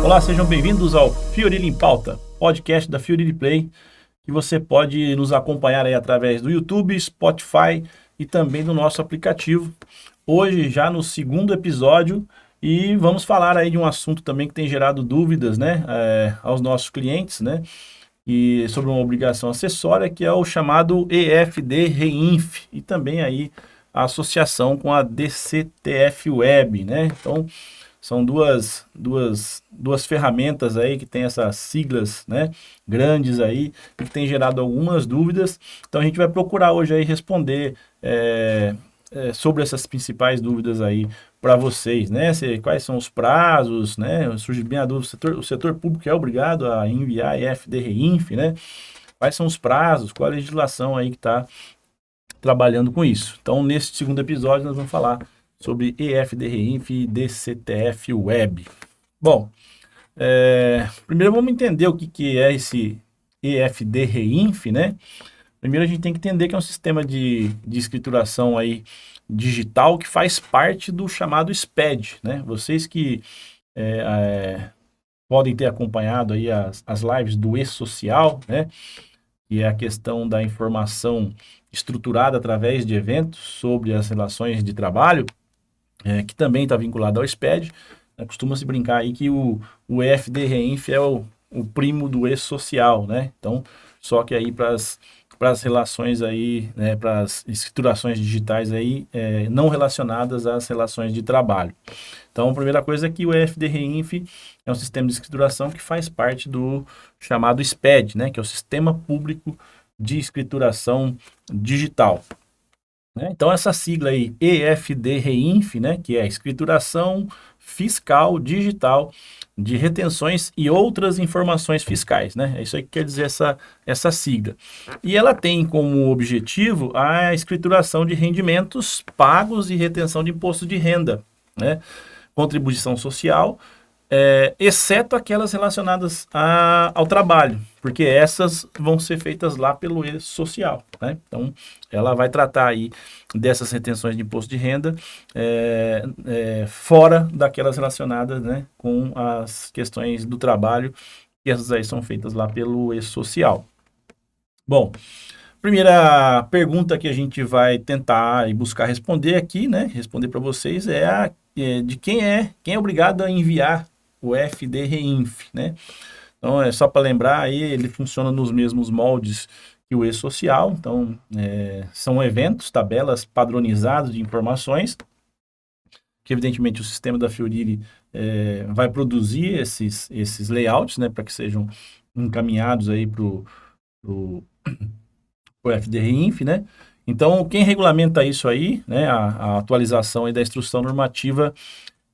Olá, sejam bem-vindos ao Fiorili em Pauta, podcast da Fiorili Play, que você pode nos acompanhar aí através do YouTube, Spotify e também do nosso aplicativo. Hoje, já no segundo episódio, e vamos falar aí de um assunto também que tem gerado dúvidas, né, aos nossos clientes, né, e sobre uma obrigação acessória, que é o chamado EFD-REINF, e também aí a associação com a DCTF Web, né? Então, são duas ferramentas aí que tem essas siglas, né, grandes aí, que tem gerado algumas dúvidas. Então, a gente vai procurar hoje aí responder sobre essas principais dúvidas aí para vocês, né? Quais são os prazos, né? Surge bem a dúvida, o setor público é obrigado a enviar EFD-REINF, né? Quais são os prazos, qual a legislação aí que está trabalhando com isso. Então, nesse segundo episódio, nós vamos falar sobre EFD-REINF e DCTF Web. Bom, primeiro vamos entender o que é esse EFD-REINF, né? Primeiro a gente tem que entender que é um sistema de escrituração aí digital que faz parte do chamado SPED, né? Vocês que podem ter acompanhado aí as lives do E-Social, né? Que é a questão da informação estruturada através de eventos sobre as relações de trabalho, que também está vinculado ao SPED. Costuma-se brincar aí que o EFD-REINF é o primo do E-Social, né? Então, só que aí para as relações aí, né, para as escriturações digitais aí, não relacionadas às relações de trabalho. Então, a primeira coisa é que o EFD-REINF é um sistema de escrituração que faz parte do chamado SPED, né, que é o Sistema Público de Escrituração Digital. Então, essa sigla aí, EFD-REINF, né, que é Escrituração Fiscal Digital de Retenções e Outras Informações Fiscais, né? É isso aí que quer dizer essa sigla. E ela tem como objetivo a escrituração de rendimentos pagos e retenção de imposto de renda, né? Contribuição social, exceto aquelas relacionadas ao trabalho, porque essas vão ser feitas lá pelo E-Social, né? Então, ela vai tratar aí dessas retenções de imposto de renda fora daquelas relacionadas, né, com as questões do trabalho, que essas aí são feitas lá pelo E-Social. Bom, primeira pergunta que a gente vai tentar e buscar responder aqui, né, responder para vocês de quem é obrigado a enviar o EFD-REINF, né? Então, é só para lembrar, aí ele funciona nos mesmos moldes que o E-Social. Então, são eventos, tabelas padronizadas de informações, que evidentemente o sistema da Fiorili vai produzir esses layouts, né, para que sejam encaminhados aí para o EFD-REINF, né? Então, quem regulamenta isso aí, né, a atualização aí da instrução normativa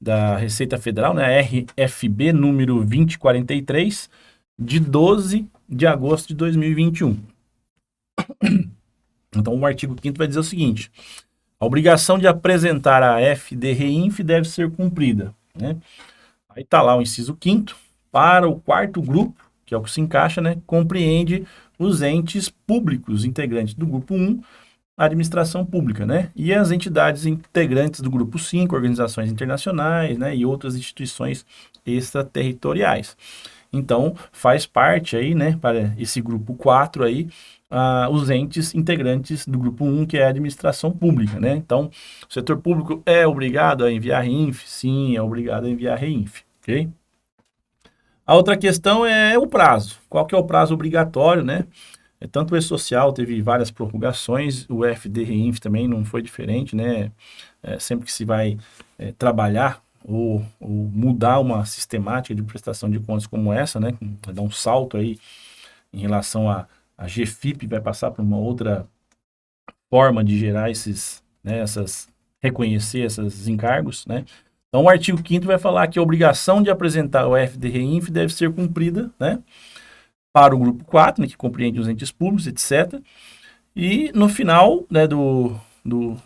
da Receita Federal, né, RFB número 2043, de 12 de agosto de 2021. Então, o artigo 5º vai dizer o seguinte: a obrigação de apresentar a EFD-REINF deve ser cumprida, né? Aí está lá o inciso 5º, para o 4º grupo, que é o que se encaixa, né, compreende os entes públicos integrantes do grupo 1, a administração pública, né? E as entidades integrantes do grupo 5, organizações internacionais, né, e outras instituições extraterritoriais. Então, faz parte aí, né, para esse grupo 4 aí, os entes integrantes do grupo 1, que é a administração pública, né? Então, o setor público é obrigado a enviar REINF? Sim, é obrigado a enviar REINF, ok? A outra questão é o prazo. Qual que é o prazo obrigatório, né? Tanto o E-Social teve várias prorrogações, o EFD-REINF também não foi diferente, né? Sempre que se vai trabalhar ou mudar uma sistemática de prestação de contas como essa, né? Vai dar um salto aí em relação a GFIP, vai passar por uma outra forma de gerar reconhecer esses encargos, né? Então, o artigo 5º vai falar que a obrigação de apresentar o EFD-REINF deve ser cumprida, né, para o grupo 4, né, que compreende os entes públicos, etc. E no final, né, do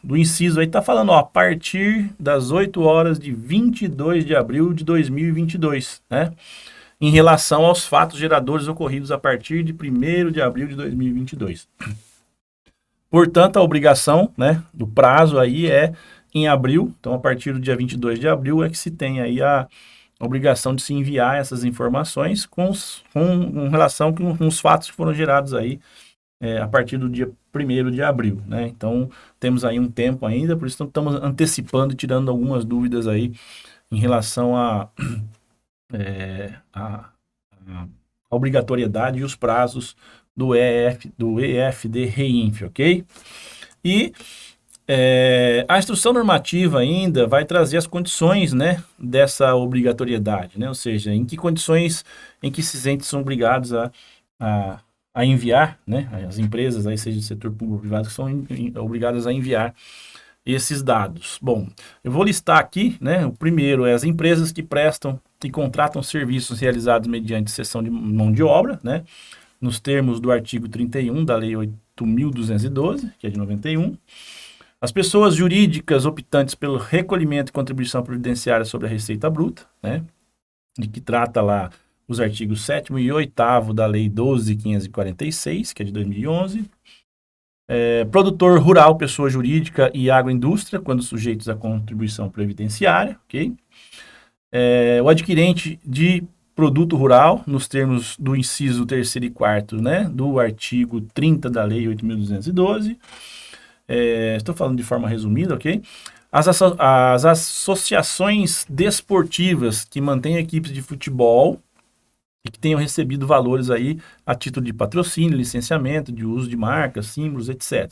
inciso aí está falando, ó, a partir das 8 horas de 22 de abril de 2022, né, em relação aos fatos geradores ocorridos a partir de 1º de abril de 2022. Portanto, a obrigação, né, do prazo aí é em abril. Então, a partir do dia 22 de abril é que se tem aí a obrigação de se enviar essas informações com relação com os fatos que foram gerados aí a partir do dia 1º de abril, né? Então, temos aí um tempo ainda, por isso estamos antecipando e tirando algumas dúvidas aí em relação a obrigatoriedade e os prazos do EFD Reinf, ok? E a instrução normativa ainda vai trazer as condições, né, dessa obrigatoriedade, né? Ou seja, em que condições em que esses entes são obrigados a enviar, né, as empresas, aí seja do setor público ou privado, que são obrigadas a enviar esses dados. Bom, eu vou listar aqui, né, o primeiro é as empresas que prestam e contratam serviços realizados mediante cessão de mão de obra, né, nos termos do artigo 31 da Lei 8.212, que é de 91. As pessoas jurídicas optantes pelo recolhimento e contribuição previdenciária sobre a receita bruta, né, de que trata lá os artigos 7º e 8º da Lei 12.546, que é de 2011. Produtor rural, pessoa jurídica e agroindústria, quando sujeitos à contribuição previdenciária, ok? O adquirente de produto rural, nos termos do inciso 3º e 4º, né, do artigo 30 da Lei 8.212. Estou falando de forma resumida, ok? As associações desportivas que mantêm equipes de futebol e que tenham recebido valores aí a título de patrocínio, licenciamento, de uso de marcas, símbolos, etc.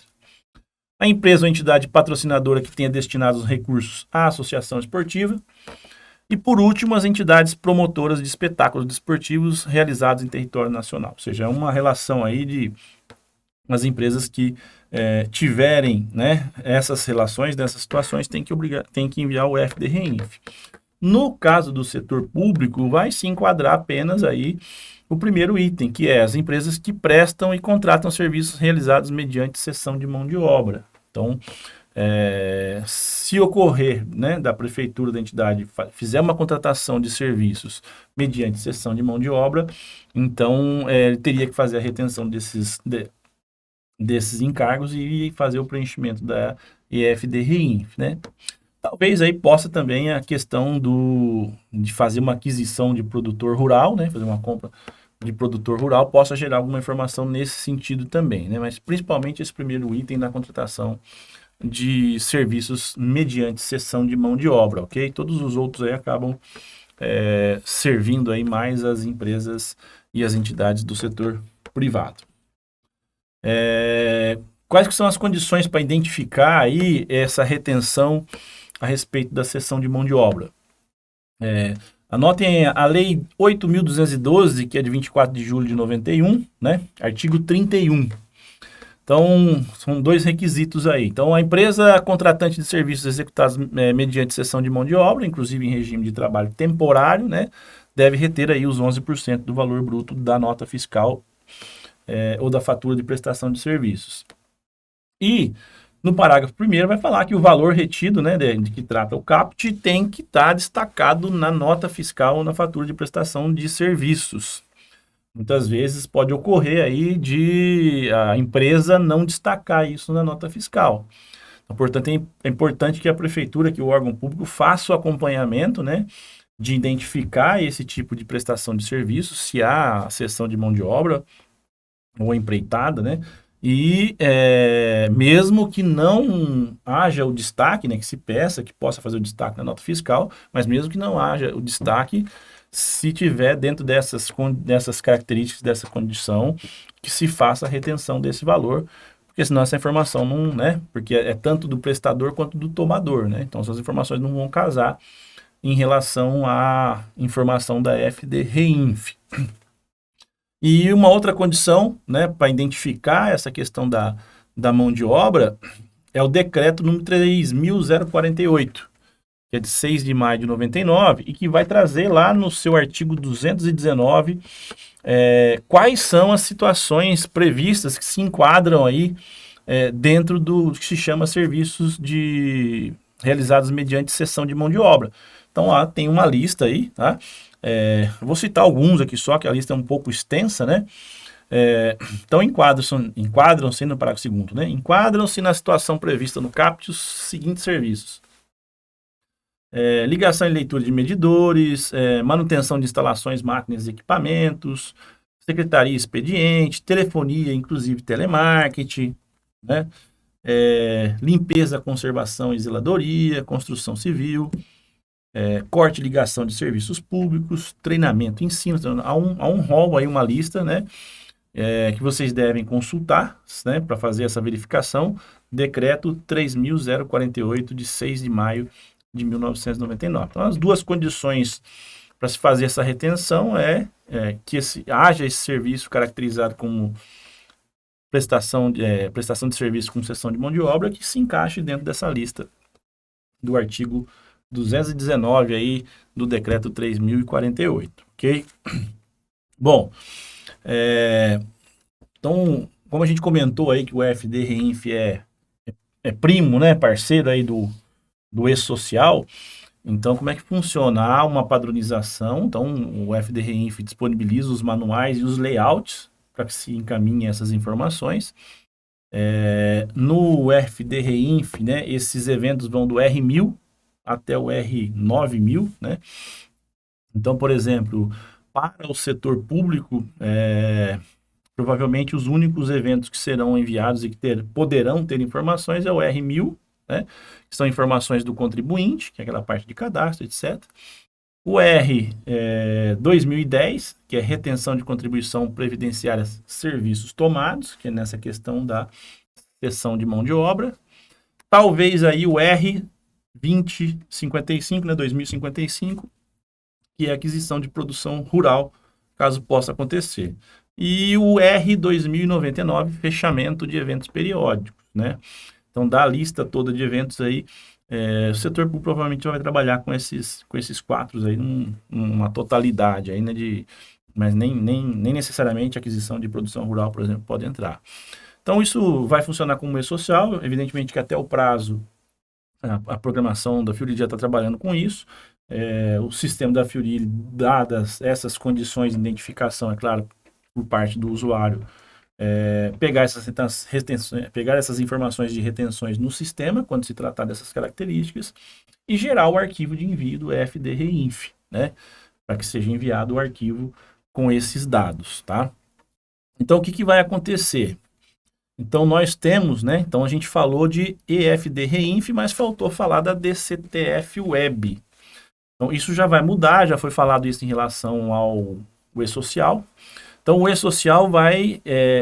A empresa ou entidade patrocinadora que tenha destinado os recursos à associação esportiva. E, por último, as entidades promotoras de espetáculos desportivos realizados em território nacional. Ou seja, é uma relação aí de as empresas que tiverem, né, essas relações, dessas situações, tem que enviar o FD-REINF. No caso do setor público, vai se enquadrar apenas aí o primeiro item, que é as empresas que prestam e contratam serviços realizados mediante cessão de mão de obra. Então, se ocorrer, né, da prefeitura, da entidade, fizer uma contratação de serviços mediante cessão de mão de obra, então ele teria que fazer a retenção desses encargos e fazer o preenchimento da EFD-REINF, né? Talvez aí possa também a questão de fazer uma aquisição de produtor rural, né? Fazer uma compra de produtor rural possa gerar alguma informação nesse sentido também, né? Mas principalmente esse primeiro item da contratação de serviços mediante cessão de mão de obra, ok? Todos os outros aí acabam servindo aí mais as empresas e as entidades do setor privado. Quais que são as condições para identificar aí essa retenção a respeito da cessão de mão de obra? Anotem a Lei 8.212, que é de 24 de julho de 91, né? Artigo 31. Então, são dois requisitos aí. Então, a empresa contratante de serviços executados mediante cessão de mão de obra, inclusive em regime de trabalho temporário, né, deve reter aí os 11% do valor bruto da nota fiscal ou da fatura de prestação de serviços. E no parágrafo 1º vai falar que o valor retido, né, de que trata o CAPT, tem que estar destacado na nota fiscal ou na fatura de prestação de serviços. Muitas vezes pode ocorrer aí de a empresa não destacar isso na nota fiscal. Então, portanto, é importante que a prefeitura, que o órgão público, faça o acompanhamento, né, de identificar esse tipo de prestação de serviços, se há cessão de mão de obra ou empreitada, né, e mesmo que não haja o destaque, né, que se peça que possa fazer o destaque na nota fiscal, mas mesmo que não haja o destaque, se tiver dentro dessas características, dessa condição, que se faça a retenção desse valor, porque senão essa informação não, né, porque é tanto do prestador quanto do tomador, né, então essas informações não vão casar em relação à informação da FD-REINF. E uma outra condição, né, para identificar essa questão da mão de obra é o decreto número 3.048, que é de 6 de maio de 99, e que vai trazer lá no seu artigo 219 quais são as situações previstas que se enquadram aí dentro do que se chama serviços realizados mediante cessão de mão de obra. Então lá tem uma lista aí, tá? Vou citar alguns aqui só, que a lista é um pouco extensa, né? Então enquadram-se no parágrafo 2º, né? Enquadram-se na situação prevista no CAPT os seguintes serviços: ligação e leitura de medidores, manutenção de instalações, máquinas e equipamentos, secretaria e expediente, telefonia, inclusive telemarketing, né? Limpeza, conservação e zeladoria, construção civil, corte e ligação de serviços públicos, treinamento e ensino. Então, há um rol aí, uma lista, né? Que vocês devem consultar, né, para fazer essa verificação. Decreto 3.048, de 6 de maio de 1999. Então, as duas condições para se fazer essa retenção que haja esse serviço caracterizado como prestação de serviço com cessão de mão de obra, que se encaixe dentro dessa lista do artigo 219 aí do decreto 3.048, ok? Bom, então, como a gente comentou aí que o FD Reinf é primo, né, parceiro aí do E-Social, então como é que funciona? Há uma padronização, então o FD Reinf disponibiliza os manuais e os layouts para que se encaminhem essas informações. No FD Reinf, né, esses eventos vão do R1000 até o R9000, né? Então, por exemplo, para o setor público, provavelmente os únicos eventos que serão enviados e que poderão ter informações é o R1000, né, que são informações do contribuinte, que é aquela parte de cadastro, etc. O R2010, que é retenção de contribuição previdenciária serviços tomados, que é nessa questão da cessão de mão de obra. Talvez aí o R2055, né, 2055, que é aquisição de produção rural, caso possa acontecer. E o R2099, fechamento de eventos periódicos, né? Então, da lista toda de eventos aí, o setor público provavelmente vai trabalhar com esses quatro aí, numa totalidade aí, né? Mas nem necessariamente a aquisição de produção rural, por exemplo, pode entrar. Então, isso vai funcionar como E-Social, evidentemente que até o prazo, a programação da Fioril já está trabalhando com isso. O sistema da Fioril, dadas essas condições de identificação, é claro, por parte do usuário, pegar essas informações de retenções no sistema, quando se tratar dessas características, e gerar o arquivo de envio do FD Reinf, né? Para que seja enviado o arquivo com esses dados, tá? Então, o que vai acontecer? Então, nós temos, né? Então, a gente falou de EFD Reinf, mas faltou falar da DCTF Web. Então, isso já vai mudar, já foi falado isso em relação ao E-Social. Então, o E-Social vai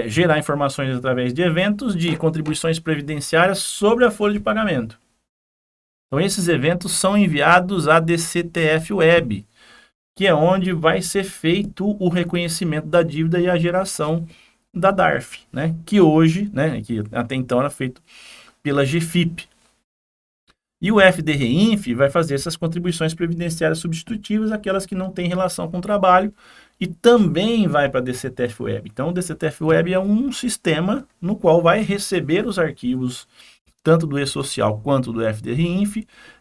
gerar informações através de eventos de contribuições previdenciárias sobre a folha de pagamento. Então, esses eventos são enviados à DCTF Web, que é onde vai ser feito o reconhecimento da dívida e a geração da DARF, né? Que hoje, né, que até então era feito pela GFIP. E o FD Reinf vai fazer essas contribuições previdenciárias substitutivas, aquelas que não têm relação com o trabalho, e também vai para a DCTF Web. Então, o DCTF Web é um sistema no qual vai receber os arquivos tanto do E-Social quanto do FD Reinf,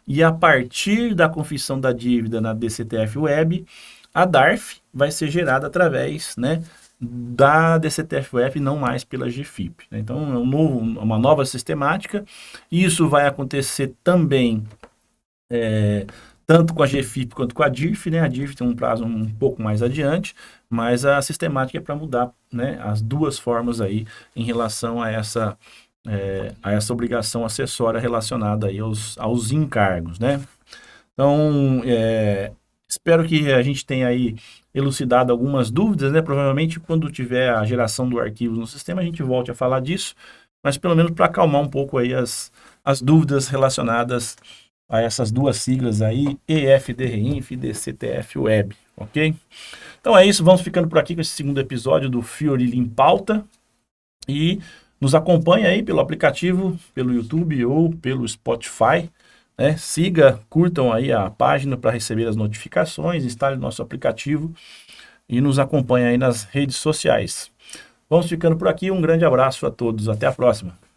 e a partir da confissão da dívida na DCTF Web, a DARF vai ser gerada através, né, da DCTF Web, não mais pela GFIP. Né? Então, uma nova sistemática. Isso vai acontecer também tanto com a GFIP quanto com a DIRF, né? A DIRF tem um prazo um pouco mais adiante, mas a sistemática é para mudar, né, as duas formas aí em relação a essa obrigação acessória relacionada aí aos encargos, né? Então, espero que a gente tenha aí elucidado algumas dúvidas, né? Provavelmente quando tiver a geração do arquivo no sistema, a gente volte a falar disso, mas pelo menos para acalmar um pouco aí as dúvidas relacionadas a essas duas siglas aí, EFD Reinf e DCTF Web, ok? Então é isso, vamos ficando por aqui com esse segundo episódio do Fioril em Pauta, e nos acompanhe aí pelo aplicativo, pelo YouTube ou pelo Spotify, né? Curtam aí a página para receber as notificações, instale nosso aplicativo e nos acompanhe aí nas redes sociais. Vamos ficando por aqui, um grande abraço a todos, até a próxima.